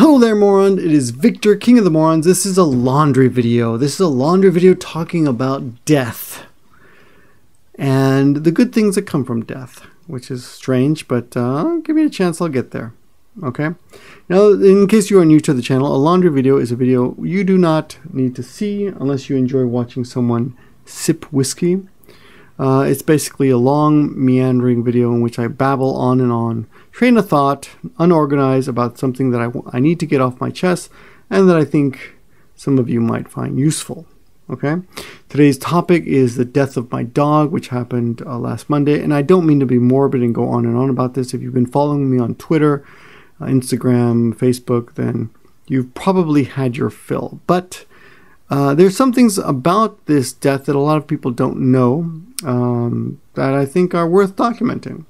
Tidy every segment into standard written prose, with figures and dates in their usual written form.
Hello there, moron. It is Victor, King of the Morons. This is a laundry video. This is a laundry video talking about death and the good things that come from death, which is strange, but give me a chance, I'll get there. Okay. Now, in case you are new to the channel, a laundry video is a video you do not need to see unless you enjoy watching someone sip whiskey. It's basically a long, meandering video in which I babble on and on, train of thought, unorganized about something that I need to get off my chest and that I think some of you might find useful. Okay? Today's topic is the death of my dog, which happened last Monday, and I don't mean to be morbid and go on and on about this. If you've been following me on Twitter, Instagram, Facebook, then you've probably had your fill. But there's some things about this death that a lot of people don't know that I think are worth documenting.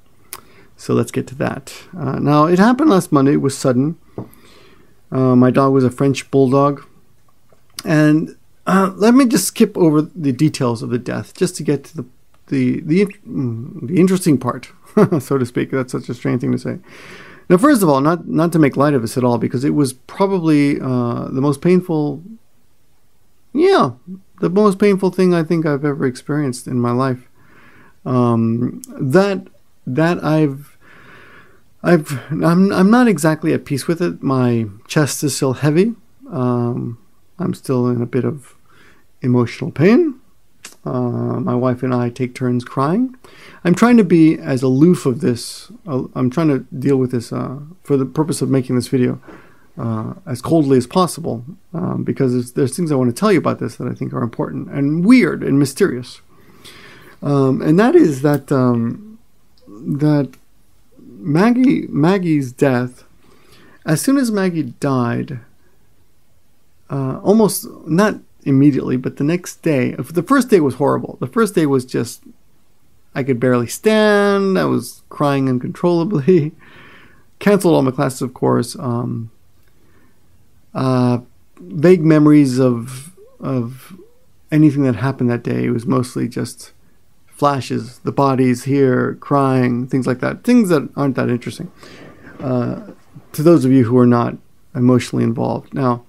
So let's get to that. Now, it happened last Monday. It was sudden. My dog was a French bulldog. And let me just skip over the details of the death just to get to the interesting part, so to speak. That's such a strange thing to say. Now, first of all, not to make light of this at all, because it was probably the most painful... Yeah, the most painful thing I think I've ever experienced in my life. I'm not exactly at peace with it. My chest is still heavy. I'm still in a bit of emotional pain. My wife and I take turns crying. I'm trying to be as aloof of this. I'm trying to deal with this for the purpose of making this video as coldly as possible, because there's things I want to tell you about this that I think are important and weird and mysterious. And that is that that Maggie's death, as soon as Maggie died, almost not immediately, but the next day, the first day was horrible. The first day was just, I could barely stand. I was crying uncontrollably. Canceled all my classes, of course. Vague memories of anything that happened that day. It was mostly just flashes, the bodies here, crying, things like that. Things that aren't that interesting to those of you who are not emotionally involved. Now,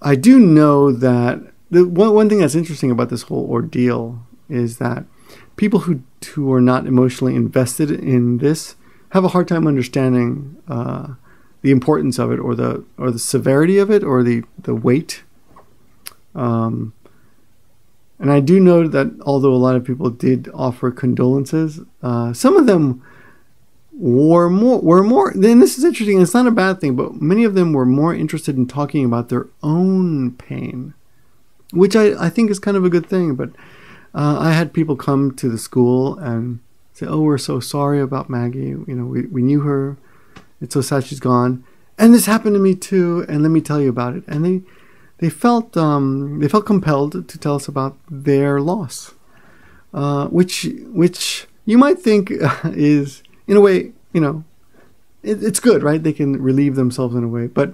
I do know that the one thing that's interesting about this whole ordeal is that people who are not emotionally invested in this have a hard time understanding the importance of it, or the severity of it, or the weight. And I do know that although a lot of people did offer condolences, some of them were more. Then this is interesting. It's not a bad thing, but many of them were more interested in talking about their own pain, which I think is kind of a good thing. But I had people come to the school and say, "Oh, we're so sorry about Maggie. You know, we knew her. It's so sad she's gone, and this happened to me too. And let me tell you about it." And they felt compelled to tell us about their loss, which you might think is, in a way, you know, it's good, right? They can relieve themselves in a way, but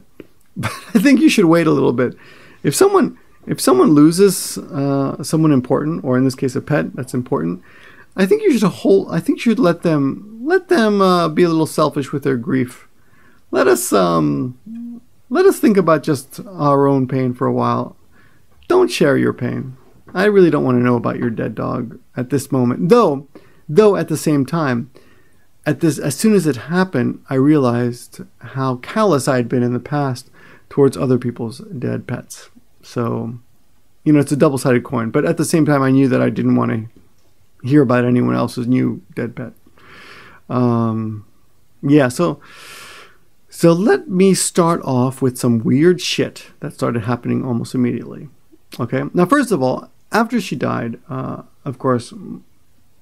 I think you should wait a little bit. If someone loses someone important, or in this case a pet that's important, I think you should let them be a little selfish with their grief. Let us think about just our own pain for a while. Don't share your pain. I really don't want to know about your dead dog at this moment. Though at the same time, as soon as it happened, I realized how callous I had been in the past towards other people's dead pets. So, you know, it's a double-sided coin. But at the same time, I knew that I didn't want to hear about anyone else's new dead pet. Yeah, so let me start off with some weird shit that started happening almost immediately. Okay, now first of all, after she died, of course,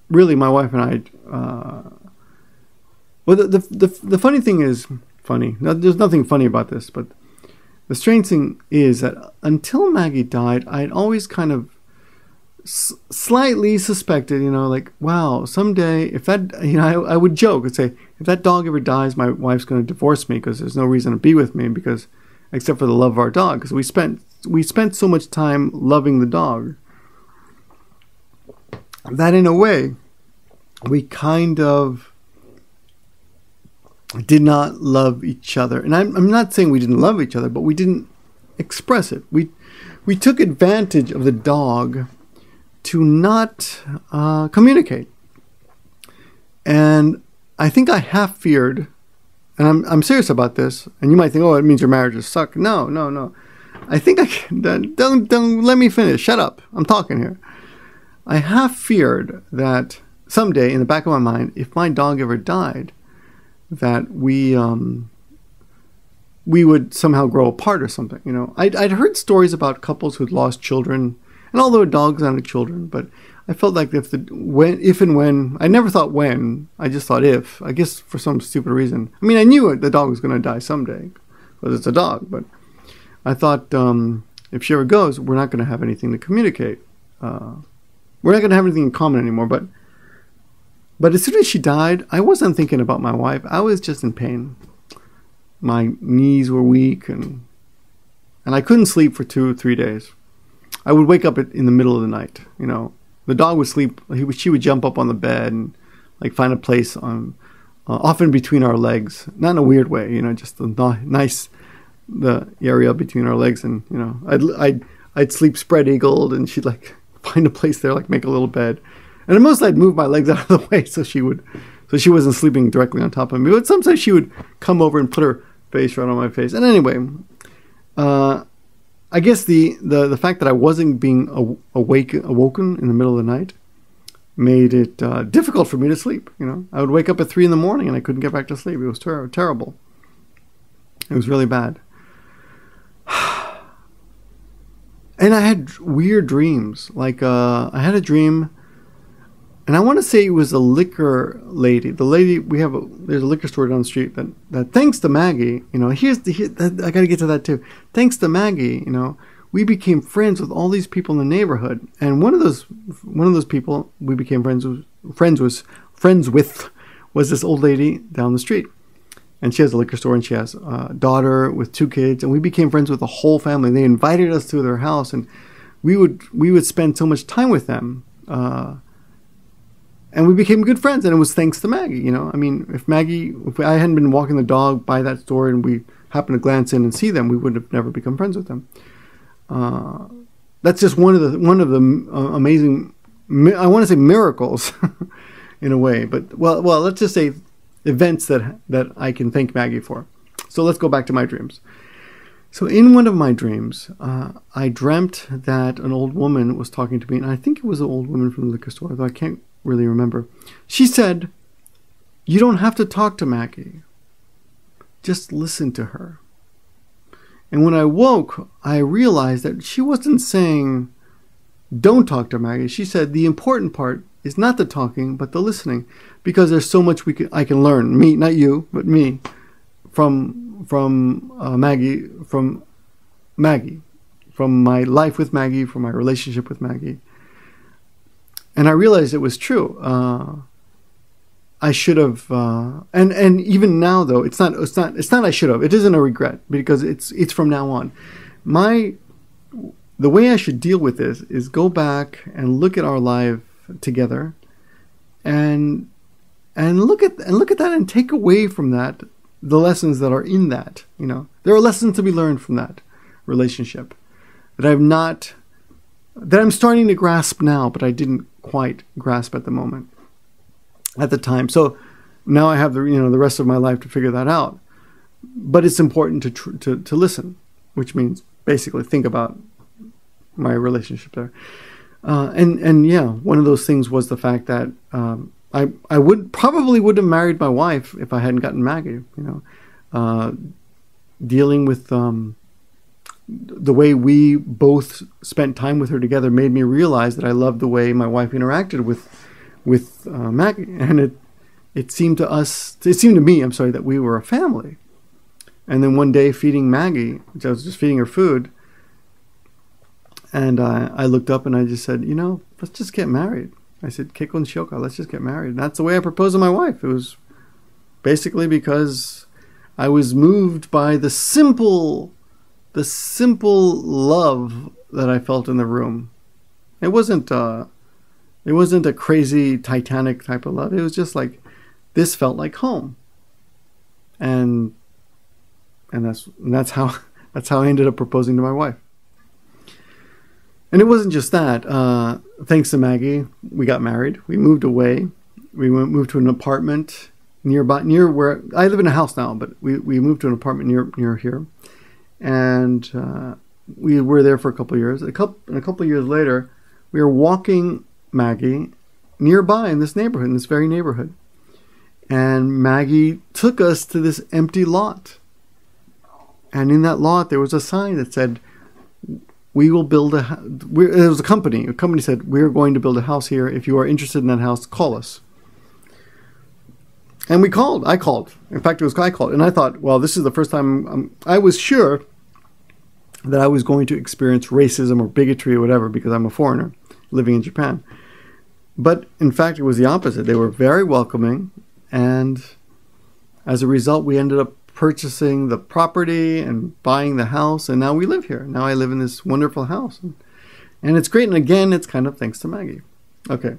really my wife and I, well, the funny thing is, there's nothing funny about this, but the strange thing is that until Maggie died, I'd always kind of slightly suspected, you know, like, wow, someday if that, you know, I would joke and say, if that dog ever dies, my wife's going to divorce me because there's no reason to be with me, because except for the love of our dog, because we spent so much time loving the dog that in a way we kind of did not love each other. And I'm not saying we didn't love each other, but we didn't express it. We took advantage of the dog to not communicate. And I think I half feared, and I'm serious about this, and you might think, oh, it means your marriages suck. No, no, no. I think don't let me finish. Shut up. I'm talking here. I half feared that someday, in the back of my mind, if my dog ever died, that we would somehow grow apart or something. You know, I'd heard stories about couples who'd lost children, and although dogs aren't children, but I felt like if and when, I never thought when, I just thought if, I guess for some stupid reason. I mean, I knew the dog was going to die someday, because it's a dog, but I thought if she ever goes, we're not going to have anything to communicate. We're not going to have anything in common anymore, but as soon as she died, I wasn't thinking about my wife. I was just in pain. My knees were weak, and I couldn't sleep for 2 or 3 days. I would wake up in the middle of the night. You know, the dog would sleep. She would jump up on the bed and like find a place on, often between our legs. Not in a weird way, you know, just the area between our legs, and you know, I'd sleep spread eagled, and she'd like find a place there, like make a little bed. And at most I'd move my legs out of the way so she wasn't sleeping directly on top of me. But sometimes she would come over and put her face right on my face. And anyway, I guess the fact that I wasn't being awoken in the middle of the night made it difficult for me to sleep. You know, I would wake up at 3 in the morning and I couldn't get back to sleep. It was terrible. It was really bad. And I had weird dreams. Like I had a dream. And I want to say it was a liquor lady. The lady, there's a liquor store down the street that thanks to Maggie, you know, I got to get to that too. Thanks to Maggie, you know, we became friends with all these people in the neighborhood. And one of those people we became friends with was this old lady down the street. And she has a liquor store, and she has a daughter with 2 kids, and we became friends with the whole family. They invited us to their house, and we would spend so much time with them. And we became good friends, and it was thanks to Maggie, you know. I mean, if I hadn't been walking the dog by that store and we happened to glance in and see them, we would have never become friends with them. That's just one of the amazing, I want to say miracles, in a way. But well, let's just say events that I can thank Maggie for. So let's go back to my dreams. So in one of my dreams, I dreamt that an old woman was talking to me, and I think it was an old woman from the liquor store, though I can't really remember. She said, "You don't have to talk to Maggie. Just listen to her." And when I woke, I realized that she wasn't saying, "Don't talk to Maggie." She said, "The important part is not the talking, but the listening, because there's so much I can learn. Me, not you, but me, from Maggie, from my life with Maggie, from my relationship with Maggie." And I realized it was true. I should have, and even now though, it's not I should have. It isn't a regret, because it's from now on. The way I should deal with this is go back and look at our life together, and look at that and take away from that the lessons that are in that. You know, there are lessons to be learned from that relationship that I'm starting to grasp now, but I didn't quite grasp at the time. So now I have the rest of my life to figure that out. But it's important to listen, which means basically think about my relationship there. And yeah, one of those things was the fact that I probably would have married my wife if I hadn't gotten Maggie. You know, dealing with the way we both spent time with her together made me realize that I loved the way my wife interacted with Maggie, and it seemed to me, I'm sorry, that we were a family. And then one day, feeding Maggie, I was just feeding her food, and I looked up and I just said, you know, let's just get married. I said, Keikon Shioka, let's just get married. And that's the way I proposed to my wife. It was basically because I was moved by the simple love that I felt in the room. It wasn't a crazy Titanic type of love. It was just like, this felt like home. and that's how I ended up proposing to my wife. And it wasn't just that. Thanks to Maggie, we got married. We moved away. We moved to an apartment near where I live in a house now, but we moved to an apartment near here, and we were there for a couple of years. A couple of years later, we were walking Maggie nearby in this neighborhood, in this very neighborhood, and Maggie took us to this empty lot. And in that lot, there was a sign that said, "We will build a house." It was a company. A company said, "We're going to build a house here. If you are interested in that house, call us." And we called. I called. In fact, it was I called. And I thought, well, this is the first time I was sure that I was going to experience racism or bigotry or whatever because I'm a foreigner living in Japan. But in fact, it was the opposite. They were very welcoming. And as a result, we ended up purchasing the property and buying the house, and now we live here. Now I live in this wonderful house, and it's great. And again, it's kind of thanks to Maggie. Okay,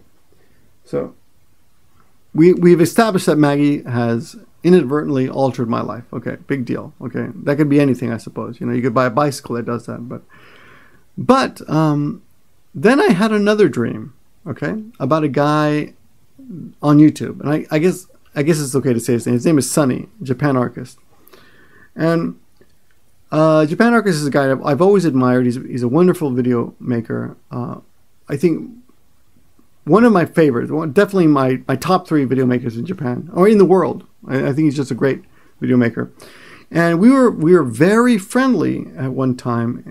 so we've established that Maggie has inadvertently altered my life. Okay, big deal. Okay, that could be anything, I suppose. You know, you could buy a bicycle that does that, but then I had another dream. Okay, about a guy on YouTube, and I guess it's okay to say his name. His name is Sunny, Japan Artist. And Japan Artist is a guy I've always admired. He's a wonderful video maker. I think one of my favorites, definitely my top 3 video makers in Japan, or in the world. I think he's just a great video maker. And we were very friendly at one time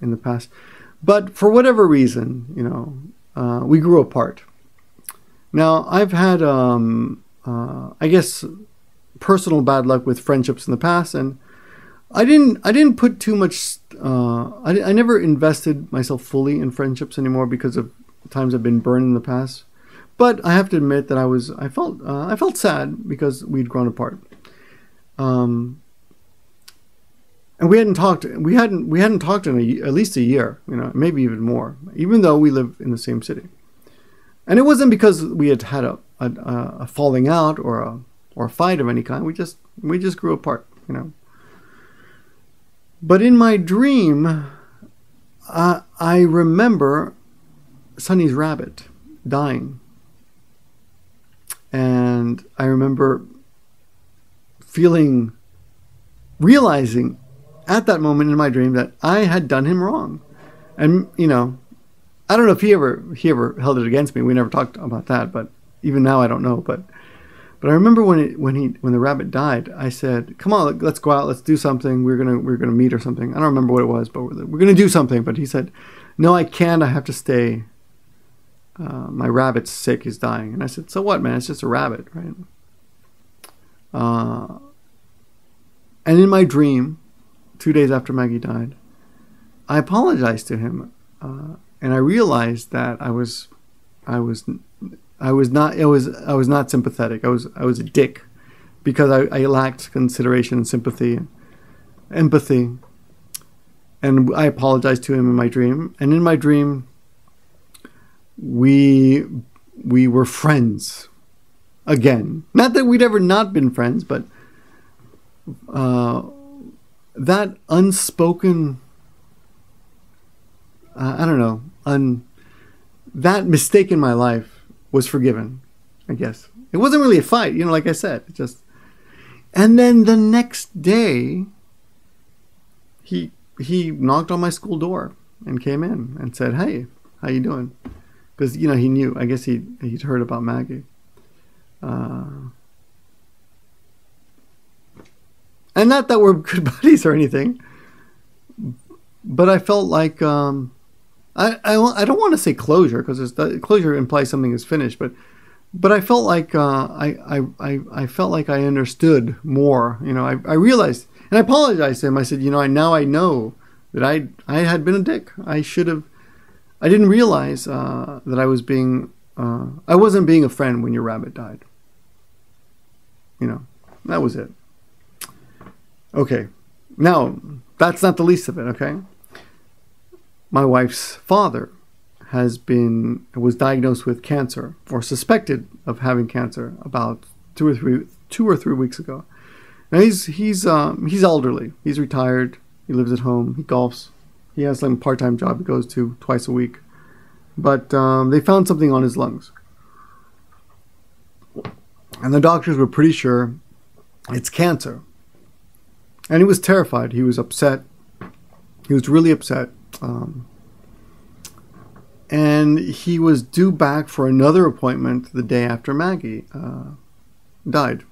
in the past. But for whatever reason, you know, we grew apart. Now, I've had, I guess, personal bad luck with friendships in the past, and I didn't put too much. I never invested myself fully in friendships anymore because of times I've been burned in the past. But I have to admit that I felt sad because we'd grown apart, and we hadn't talked. We hadn't talked in at least a year, you know, maybe even more, even though we live in the same city. And it wasn't because we had had a falling out or a fight of any kind. We just grew apart, you know. But in my dream, I remember Sunny's rabbit dying, and I remember realizing at that moment in my dream that I had done him wrong, and you know. I don't know if he ever held it against me. We never talked about that, but even now I don't know. But I remember when the rabbit died, I said, "Come on, let's go out. Let's do something. We're gonna meet or something." I don't remember what it was, but we're gonna do something. But he said, "No, I can't. I have to stay. My rabbit's sick. He's dying." And I said, "So what, man? It's just a rabbit, right?" And in my dream, 2 days after Maggie died, I apologized to him. And I realized that I was not sympathetic. I was a dick because I lacked consideration and sympathy and empathy. And I apologized to him in my dream. And in my dream, we were friends again. Not that we'd ever not been friends, but that unspoken. I don't know. That mistake in my life was forgiven, I guess. It wasn't really a fight, you know, like I said. And then the next day, he knocked on my school door and came in and said, "Hey, how you doing?" Because, you know, he knew. I guess he'd heard about Maggie. And not that we're good buddies or anything, but I felt like... I don't want to say closure because closure implies something is finished, but I felt like I felt like I understood more. You know, I realized, and I apologized to him. I said, you know, I know that I had been a dick. I didn't realize that I wasn't being a friend when your rabbit died. You know, that was it. Okay, now that's not the least of it. Okay. My wife's father was diagnosed with cancer, or suspected of having cancer, about two or three weeks ago. Now he's elderly. He's retired. He lives at home. He golfs. He has like a part-time job he goes to twice a week. But they found something on his lungs. And the doctors were pretty sure it's cancer. And he was terrified. He was upset. He was really upset. And he was due back for another appointment the day after Maggie died.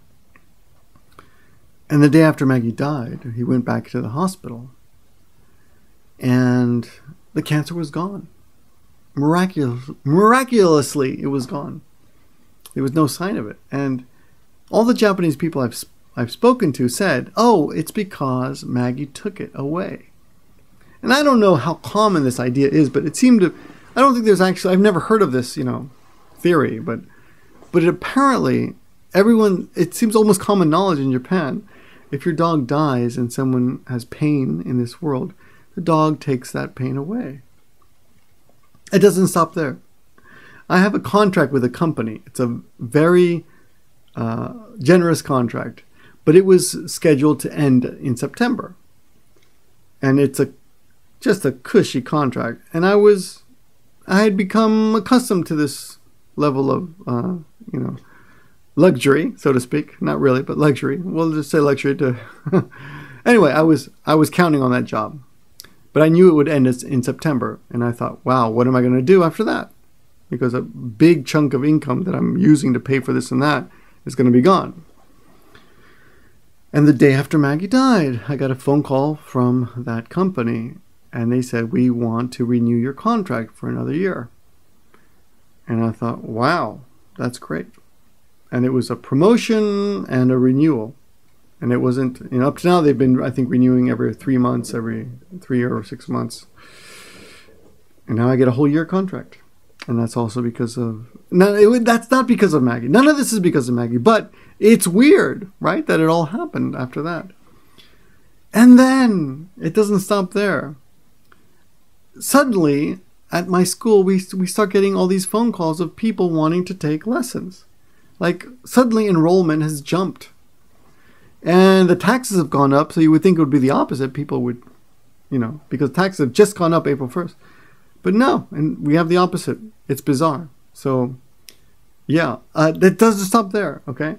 And the day after Maggie died, he went back to the hospital. And the cancer was gone. Miraculously, it was gone. There was no sign of it. And all the Japanese people I've spoken to said, oh, it's because Maggie took it away. And I don't know how common this idea is, but it seemed to, I don't think there's actually, I've never heard of this, theory, but it apparently, everyone, it seems almost common knowledge in Japan, if your dog dies and someone has pain in this world, the dog takes that pain away. It doesn't stop there. I have a contract with a company. It's a very generous contract, but it was scheduled to end in September. And it's just a cushy contract. And I had become accustomed to this level of, luxury, so to speak. Not really, but luxury. We'll just say luxury to... Anyway, I was counting on that job. But I knew it would end in September. And I thought, wow, what am I going to do after that? Because a big chunk of income that I'm using to pay for this and that is going to be gone. And the day after Maggie died, I got a phone call from that company. And they said, we want to renew your contract for another year. And I thought, wow, that's great. And it was a promotion and a renewal. And it wasn't, up to now they've been, I think, renewing every 3 months, every 3 or 6 months. And now I get a whole year contract. And that's also because of, that's not because of Maggie. None of this is because of Maggie. But it's weird, right, that it all happened after that. And then it doesn't stop there. Suddenly, at my school, we start getting all these phone calls of people wanting to take lessons. Like, suddenly enrollment has jumped. And the taxes have gone up, so you would think it would be the opposite. People would, because taxes have just gone up April 1st. But no, and we have the opposite. It's bizarre. So, yeah, that doesn't stop there, okay?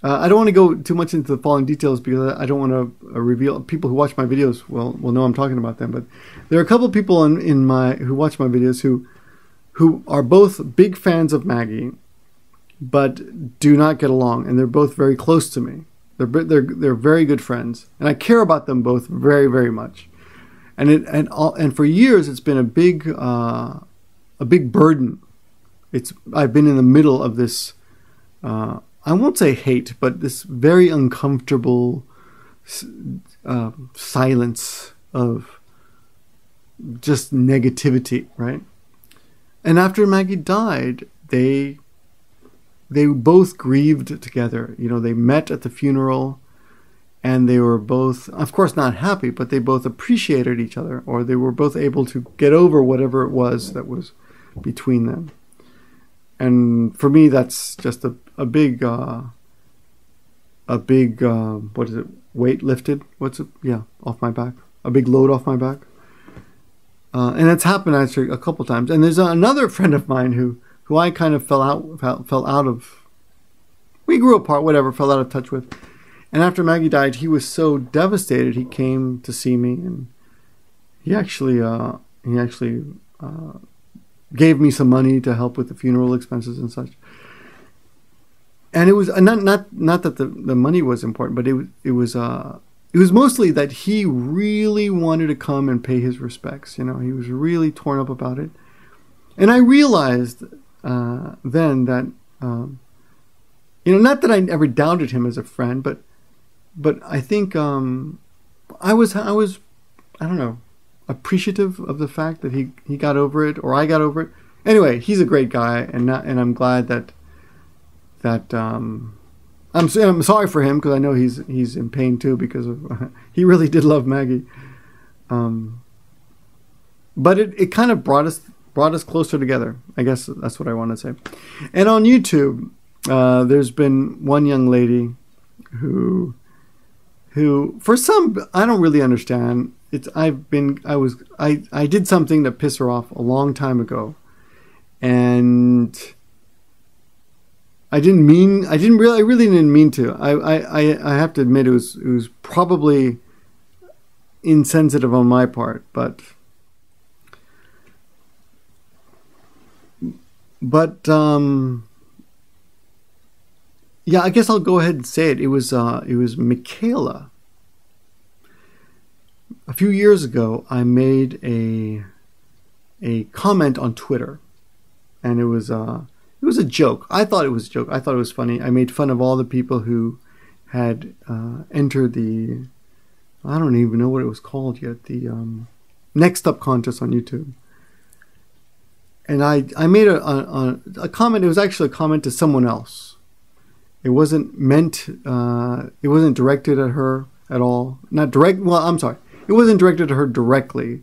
I don't want to go too much into the following details because I don't want to reveal. People who watch my videos will know I'm talking about them. But there are a couple of people who watch my videos who are both big fans of Maggie, but do not get along, and they're both very close to me. They're very good friends, and I care about them both very, very much. And for years it's been a big burden. I've been in the middle of this. I won't say hate, but this very uncomfortable silence of just negativity, right? And after Maggie died, they both grieved together. They met at the funeral, and they were both, of course, not happy, but they both appreciated each other, or they were both able to get over whatever it was that was between them. And for me, that's just a big, what is it? Weight lifted? What's it? Yeah, off my back. A big load off my back. And it's happened actually a couple times. And there's another friend of mine who I kind of fell out of. We grew apart, whatever, fell out of touch with. And after Maggie died, he was so devastated. He came to see me, and he actually gave me some money to help with the funeral expenses and such. And it was not that the money was important, but it was mostly that he really wanted to come and pay his respects. He was really torn up about it. And I realized then that not that I ever doubted him as a friend, but I think I was I don't know, appreciative of the fact that he got over it, or I got over it. Anyway, he's a great guy, and I'm glad that I'm sorry for him, because I know he's in pain too, because of he really did love Maggie. But it kind of brought us closer together. I guess that's what I want to say. And on YouTube, there's been one young lady who who, for some, I don't really understand. I did something that pissed her off a long time ago, and I really didn't mean to. I have to admit it was probably insensitive on my part, but yeah, I guess I'll go ahead and say it. It was Michaela. A few years ago, I made a comment on Twitter, and it was a joke. I thought it was a joke. I thought it was funny. I made fun of all the people who had entered the, I don't even know what it was called yet, the Next Up contest on YouTube. And I made a comment. It was actually a comment to someone else. It wasn't meant, it wasn't directed at her at all. Not direct, well, I'm sorry. It wasn't directed to her directly,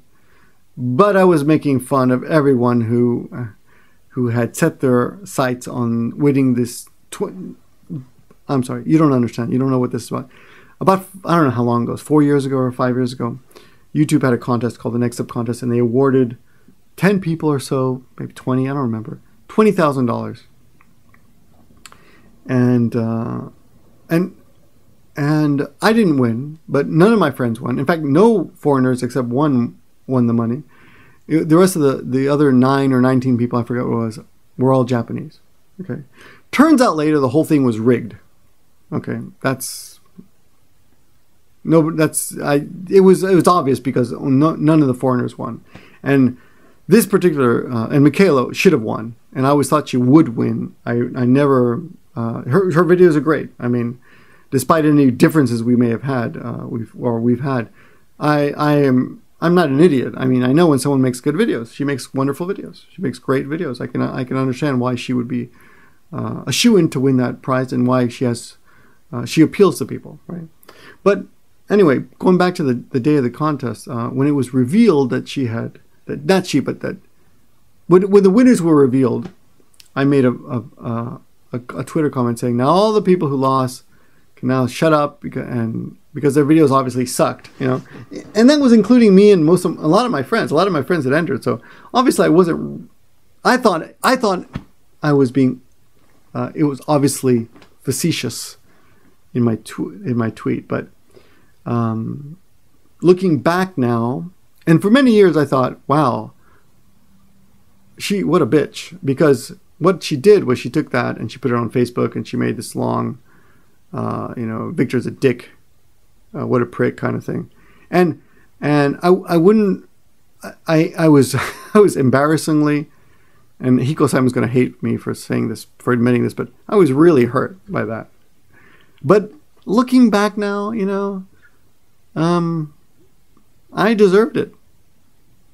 but I was making fun of everyone who had set their sights on winning this. I'm sorry, you don't understand. You don't know what this is about. I don't know how long ago. It was 4 years ago or 5 years ago. YouTube had a contest called the Next Up Contest, and they awarded 10 people or so, maybe 20, I don't remember, $20,000. And I didn't win, but none of my friends won. In fact, no foreigners except one won the money. The rest of the other 9 or 19 people, I forgot what it was, were all Japanese. Okay. Turns out later the whole thing was rigged. Okay, it was obvious because none of the foreigners won. And this particular, and Michaela should have won. And I always thought she would win. I never, her videos are great. I mean, despite any differences we may have had, we've had, I'm not an idiot. I mean, I know when someone makes good videos. She makes wonderful videos. She makes great videos. I can understand why she would be a shoo-in to win that prize, and why she appeals to people, right? But anyway, going back to the day of the contest, when it was revealed that when the winners were revealed, I made a Twitter comment saying, now all the people who lost can now shut up because their videos obviously sucked, you know, and that was including me and a lot of my friends. A lot of my friends had entered, so obviously I wasn't. I thought I was being. It was obviously facetious in my tweet, but looking back now, and for many years I thought, wow, what a bitch, because what she did was she took that and she put it on Facebook and she made this long, Victor's a dick, what a prick kind of thing, and I was embarrassingly. And Hiko Simon's going to hate me for saying this, for admitting this, but I was really hurt by that. But looking back now, I deserved it.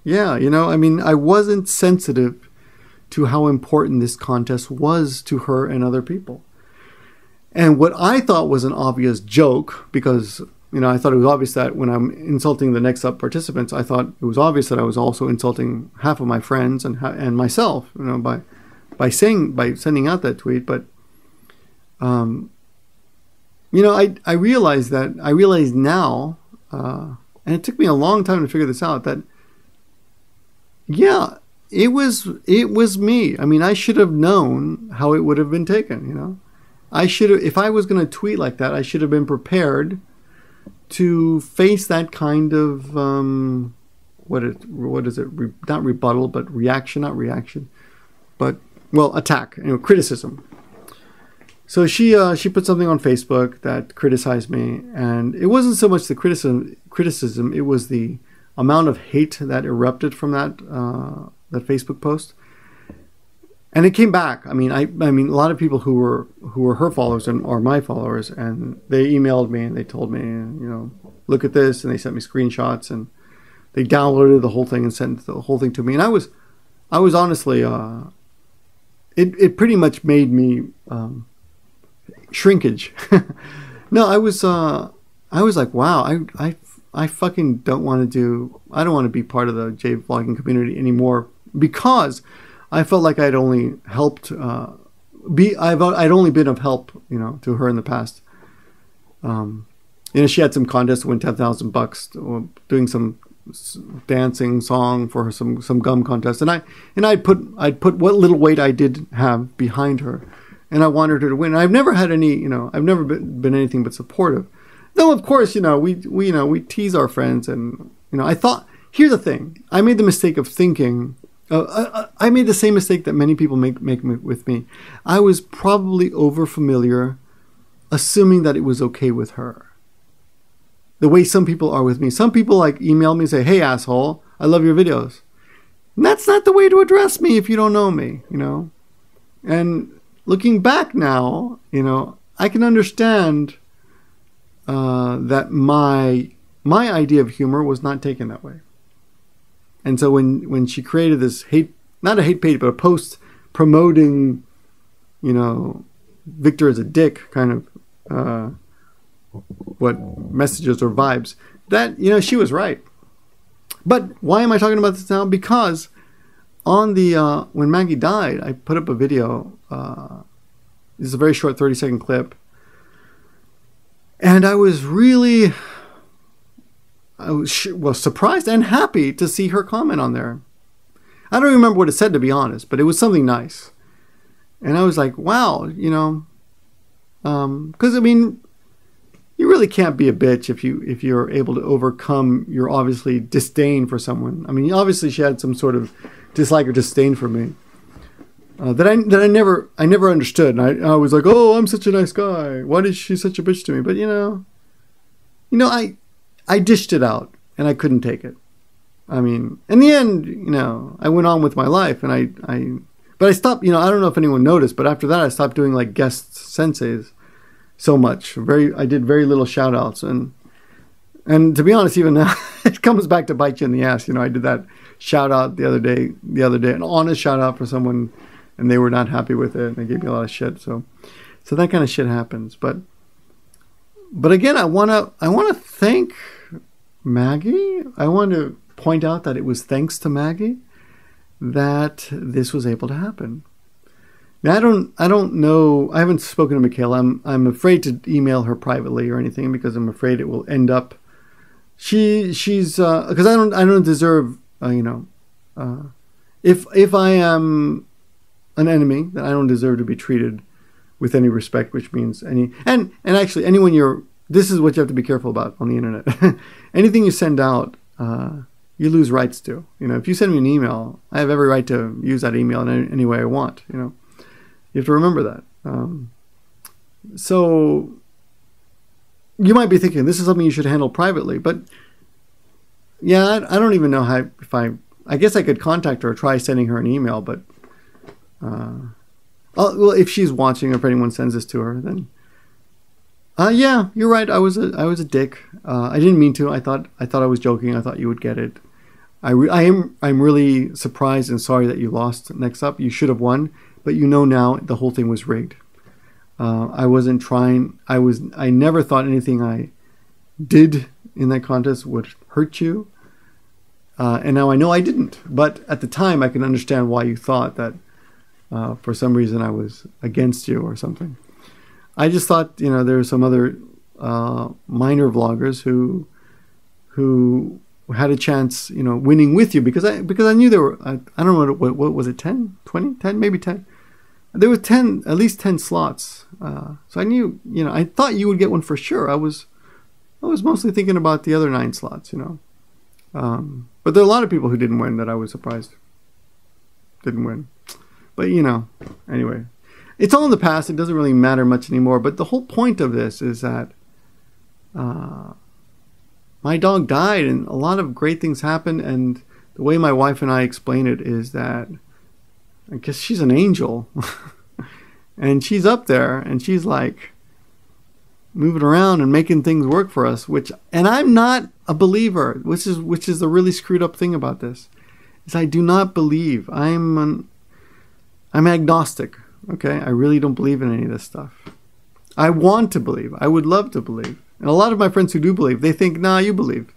Yeah, I mean, I wasn't sensitive to how important this contest was to her and other people. And what I thought was an obvious joke, because, I thought it was obvious that when I'm insulting the Next Up participants, I thought it was obvious that I was also insulting half of my friends and myself, by sending out that tweet. But, I realized now, and it took me a long time to figure this out, that, yeah, it was me. I mean, I should have known how it would have been taken, I should have, if I was going to tweet like that, I should have been prepared to face that kind of what is it? Not rebuttal, but reaction. Not reaction, but attack. Criticism. So she put something on Facebook that criticized me, and it wasn't so much the criticism. It was the amount of hate that erupted from that Facebook post. And it came back. I mean, a lot of people who were her followers are my followers, and they emailed me and they told me, look at this, and they sent me screenshots, and they downloaded the whole thing and sent the whole thing to me. And I was honestly, it pretty much made me shrinkage. No, I was like, wow, I fucking don't want to be part of the J vlogging community anymore, because I felt like I'd only helped, I'd only been of help, to her in the past. you know, she had some contest to win $10,000 doing some dancing song for her, some gum contest, and I'd put what little weight I did have behind her, and I wanted her to win. I've never had any, you know, I've never been anything but supportive. Though of course, you know, we tease our friends, and you know, I thought, here's the thing, I made the mistake of thinking. I made the same mistake that many people make with me. I was probably over familiar, assuming that it was okay with her. The way some people are with me. Some people like email me and say, "Hey asshole, I love your videos." And that's not the way to address me if you don't know me, you know. And looking back now, you know, I can understand that my idea of humor was not taken that way. And so when she created this not a hate page, but a post promoting, you know, Victor as a dick kind of messages or vibes, that, you know, she was right. But why am I talking about this now? Because on the when Maggie died, I put up a video. This is a very short 30-second clip, and I was really surprised and happy to see her comment on there. I don't remember what it said, to be honest, but it was something nice. And I was like, wow, you know, because I mean, you really can't be a bitch if you're able to overcome your obviously disdain for someone. I mean, obviously she had some sort of dislike or disdain for me that I never understood. And I was like, oh, I'm such a nice guy. Why is she such a bitch to me? But you know, I dished it out, and I couldn't take it. I mean, in the end, you know, I went on with my life, and but I stopped, you know, I don't know if anyone noticed, but after that I stopped doing like guest senseis so much. I did very little shout outs, and to be honest, even now, it comes back to bite you in the ass. You know, I did that shout out the other day, an honest shout out for someone, and they were not happy with it, and they gave me a lot of shit. So that kind of shit happens. But again, I want to thank Maggie. I want to point out that it was thanks to Maggie that this was able to happen. Now, I don't know. I haven't spoken to Michaela. I'm afraid to email her privately or anything, because I'm afraid it will end up. She's because I don't deserve. You know, if I am an enemy, then I don't deserve to be treated with any respect, which means and actually anyone this is what you have to be careful about on the internet. Anything you send out, you lose rights to. You know, if you send me an email, I have every right to use that email in any way I want. You know, you have to remember that. So you might be thinking this is something you should handle privately, but yeah, I don't even know how. I guess I could contact her or try sending her an email, but well, if she's watching, or if anyone sends this to her, then yeah, you're right. I was a dick. I didn't mean to. I thought I was joking. I thought you would get it. I'm really surprised and sorry that you lost next up. You should have won, but you know now the whole thing was rigged. I wasn't trying. I never thought anything I did in that contest would hurt you. And now I know I didn't. But at the time, I can understand why you thought that for some reason I was against you or something. I just thought, you know, there were some other minor vloggers who had a chance, you know, winning with you, because I knew there were, I don't know, what was it, 10, 20, 10, maybe 10. There were at least 10 slots. So I knew, you know, I thought you would get one for sure. I was mostly thinking about the other 9 slots, you know. But there are a lot of people who didn't win that I was surprised didn't win. But, you know, anyway. It's all in the past. It doesn't really matter much anymore. But the whole point of this is that my dog died, and a lot of great things happened. And the way my wife and I explain it is that I guess she's an angel. And she's up there, and she's like moving around and making things work for us. And I'm not a believer, which is the really screwed up thing about this, is I do not believe. I'm agnostic. Okay, I really don't believe in any of this stuff. I want to believe. I would love to believe. And a lot of my friends who do believe, they think, nah, you believe.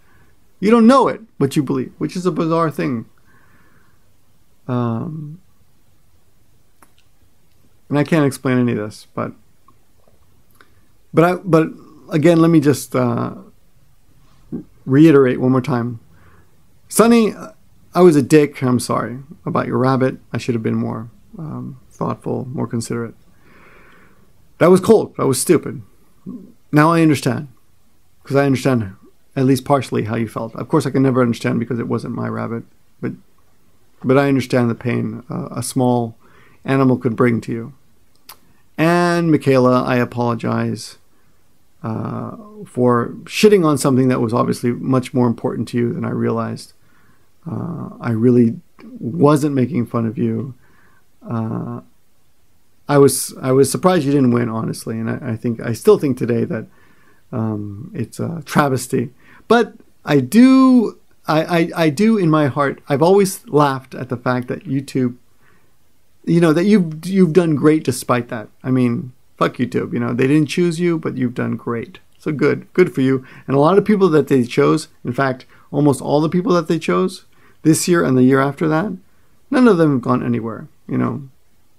You don't know it, but you believe, which is a bizarre thing. And I can't explain any of this, but again, let me just reiterate one more time. Sonny, I was a dick. I'm sorry about your rabbit. I should have been more thoughtful, more considerate. That was cold. That was stupid. Now I understand. Because I understand at least partially how you felt. Of course, I can never understand because it wasn't my rabbit. But I understand the pain a small animal could bring to you. And Michaela, I apologize for shitting on something that was obviously much more important to you than I realized. I really wasn't making fun of you. I was surprised you didn't win, honestly, and I still think today that it's a travesty. But I do in my heart. I've always laughed at the fact that YouTube, that you've done great despite that. I mean, fuck YouTube. They didn't choose you, but you've done great. So good for you. And a lot of people that they chose, in fact, almost all the people that they chose this year and the year after that, none of them have gone anywhere.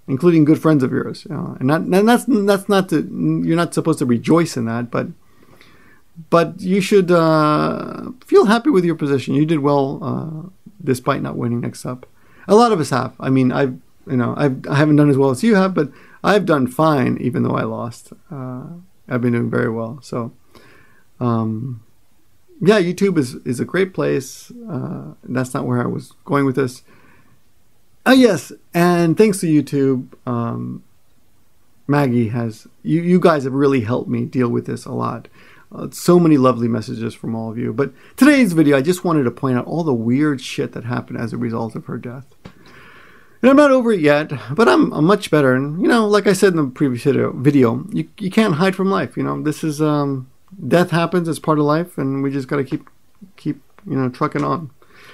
Including good friends of yours. And that's not to, you're not supposed to rejoice in that, but you should feel happy with your position. You did well despite not winning next up. A lot of us have. I mean, I haven't done as well as you have, but I've done fine even though I lost. I've been doing very well. So, yeah, YouTube is a great place. That's not where I was going with this. Yes, and thanks to YouTube, Maggie you guys have really helped me deal with this a lot. So many lovely messages from all of you. But today's video, I just wanted to point out all the weird shit that happened as a result of her death. And I'm not over it yet, but I'm much better. And, like I said in the previous video, you can't hide from life. This is, death happens as part of life, and we just got to keep trucking on.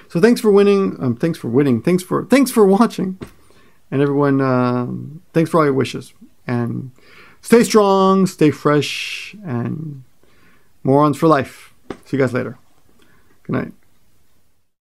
So thanks for winning. Thanks for watching, and everyone. Thanks for all your wishes, and stay strong, stay fresh, and morons for life. See you guys later. Good night.